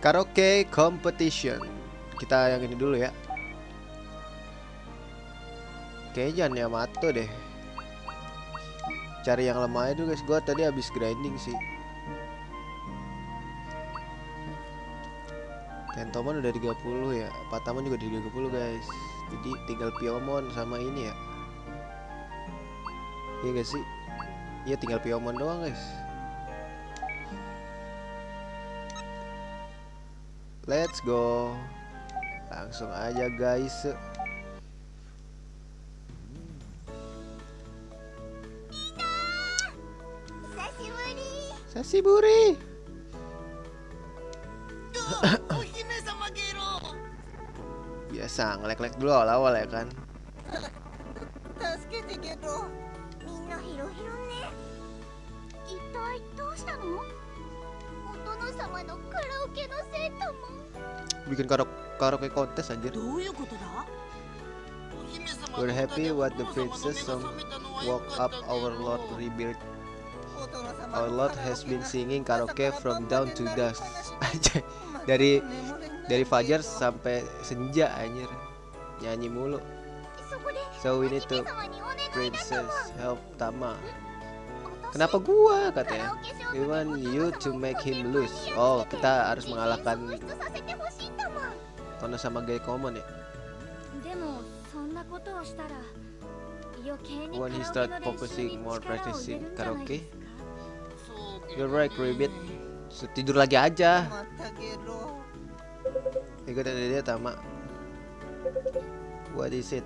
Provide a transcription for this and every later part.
Karaoke competition. Kita yang ini dulu ya. Kayaknya jangan Yamato deh. Cari yang lemah itu guys. Gua tadi habis grinding sih. Tentoman udah 30 ya. Patamon juga udah 30 guys. Jadi tinggal Piomon sama ini ya. Iya gak sih? Iya tinggal Piomon doang guys. Let's go. Langsung aja guys. Sashiburi. Biasa ngelek-lek dulu awal-awal ya kan. Bikin karaoke kontes anjir. We're happy what the princess song woke up our Lord Rebirth. Our Lord has been singing karaoke from dawn to dusk. dari fajar sampai senja anjir. Nyanyi mulu. So we need to princess help Tama. Kenapa gua katanya? We want you to make him lose. Oh, kita harus mengalahkan Tono sama Geikomon ya. When he start focusing more practicing karaoke. You're right, Ribbit. So, tidur lagi aja. Ikut dia Tama. What is it?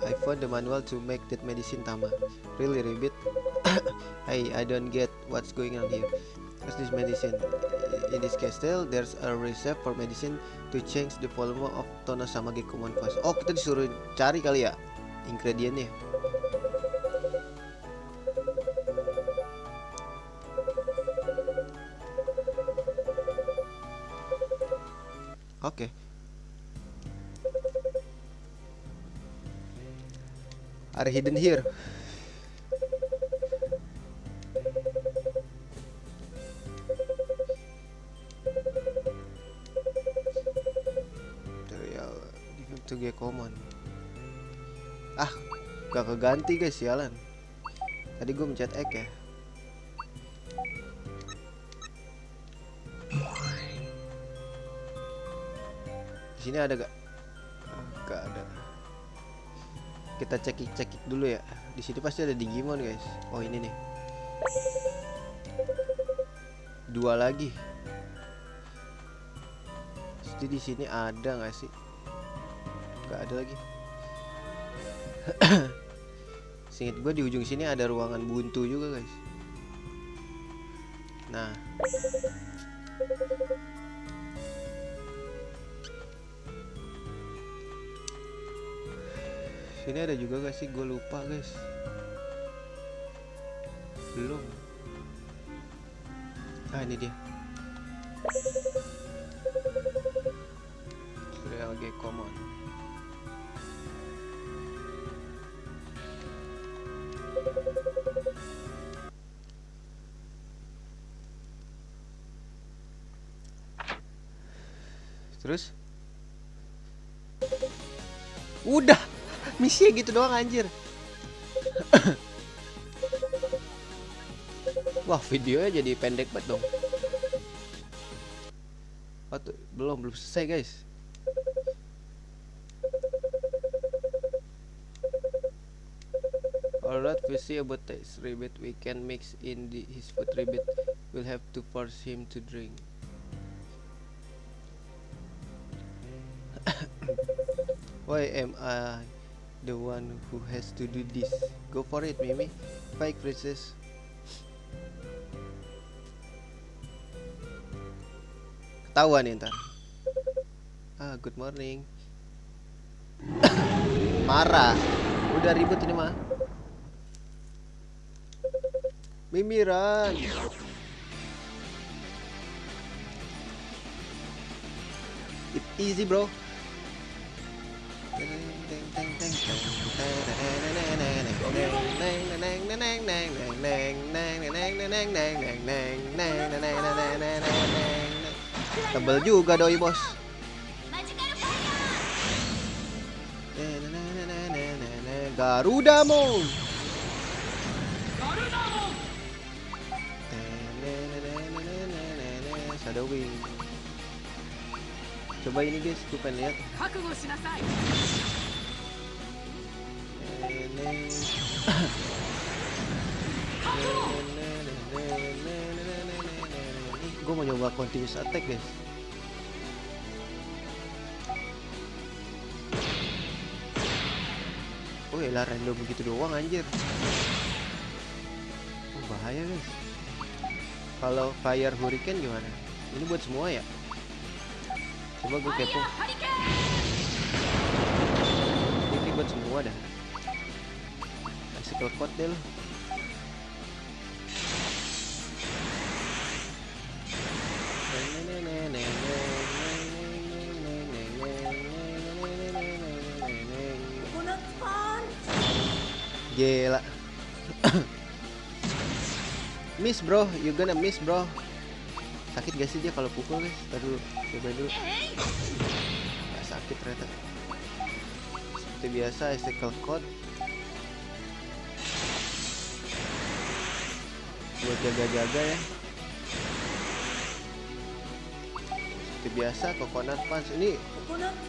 I found the manual to make that medicine, Tama. Really, Ribbit? Hey, I don't get what's going on here. What's this medicine? In this castle, there's a recipe for medicine to change the volume of Tono sama Geikomon fast. Oh, kita disuruh cari kali ya ingredientnya. Oke. Are hidden here. To Geikomon. Ah, gak keganti guys, sialan. Tadi gue mencet X ya. Di sini ada gak? Gak ada. Kita cekik dulu ya. Di sini pasti ada Digimon guys. Oh ini nih. 2 lagi. Jadi di sini ada nggak sih? Gak ada lagi. Seinget gue di ujung sini ada ruangan buntu juga guys. Nah, sini ada juga gak sih? Gue lupa guys. Belum. Ah ini dia. Real Geikomon. Terus udah misinya gitu doang anjir. Wah videonya jadi pendek banget dong. Oh, tuh, belum selesai guys. Alright, we see about this Ribbit. We can mix in his food. Ribbit will have to force him to drink. Why am I the one who has to do this? Go for it, Mimi. Baik, princess. Ketahuan nih ntar. Ah, good morning. Marah. Udah ribut ini mah. Mimi run. It's easy, bro. Tebel juga doi bos. Garuda Mon. Shadow Wing. Coba ini guys, gue pengen lihat. Gue mau nyoba continuous attack guys. Oh ya lah, random begitu doang anjir. Oh, bahaya guys. Kalau fire hurricane gimana? Ini buat semua ya? Coba gue kepo. Ini buat semua dah. Kasih code deh lo. Gila. Miss bro, you gonna miss bro. Sakit gak sih dia kalau pukul guys? Ntar dulu, coba dulu. Gak sakit ternyata. Seperti biasa, icicle code buat jaga-jaga ya. Seperti biasa, coconut punch. Ini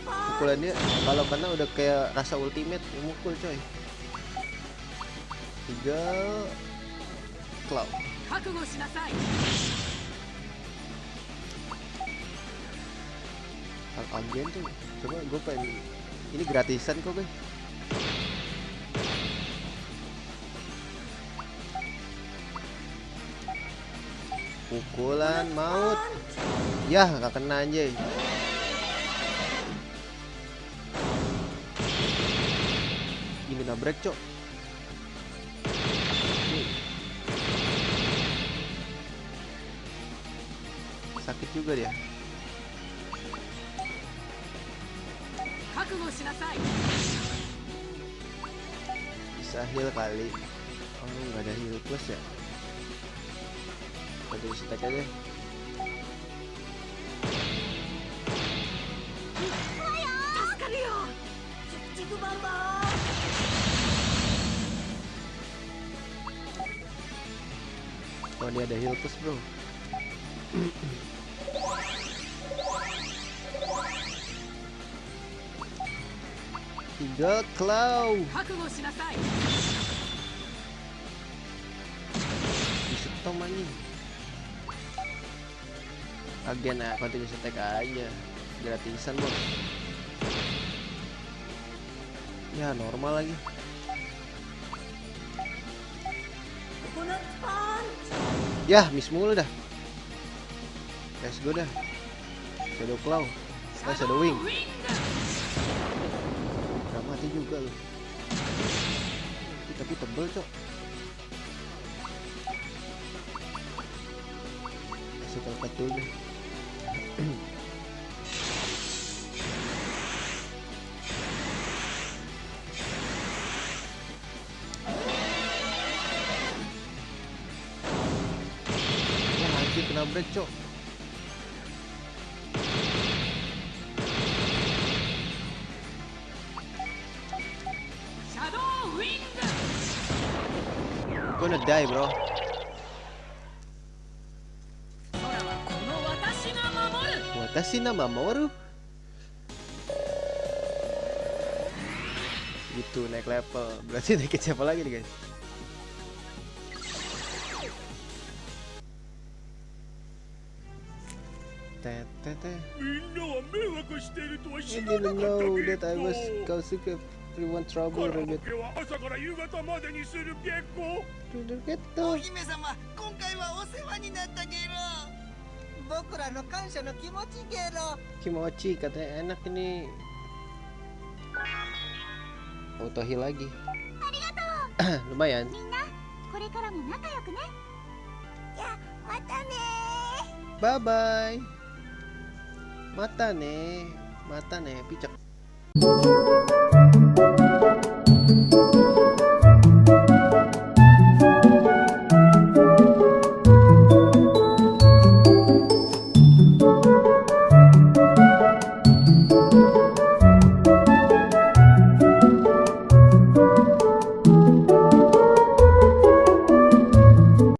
pukulannya kalau kena udah kayak rasa ultimate mukul coy. 3 cloud. Ambience tuh, coba gue pengen. Ini gratisan kok guys. Pukulan maut. Yah, gak kena anjay. Ini nabrak cok. Sakit juga dia. Bisa heal kali. Oh nggak ada heal plus ya. Kita stack aja. Oh dia ada heal plus bro. Tiga claw. Disetom anjing. Agen continuous attack aja. Gratisan bos. Ya normal lagi. Yah miss mulu dah. Let's go dah. Shadow claw. Shadow wing. Gak mati juga loh. Tapi tebel cok. Kasih kalpat dulu deh. Ya anjir kena break cok. Gonna die bro. Watashi na mamoru. Gitu naik level. Berarti naik ke siapa lagi nih guys? I didn't know that I was causing everyone trouble. Rabbit. Kimochi katanya enak ini. Auto heal lagi. Lumayan. Bye bye. Mata nih, picak.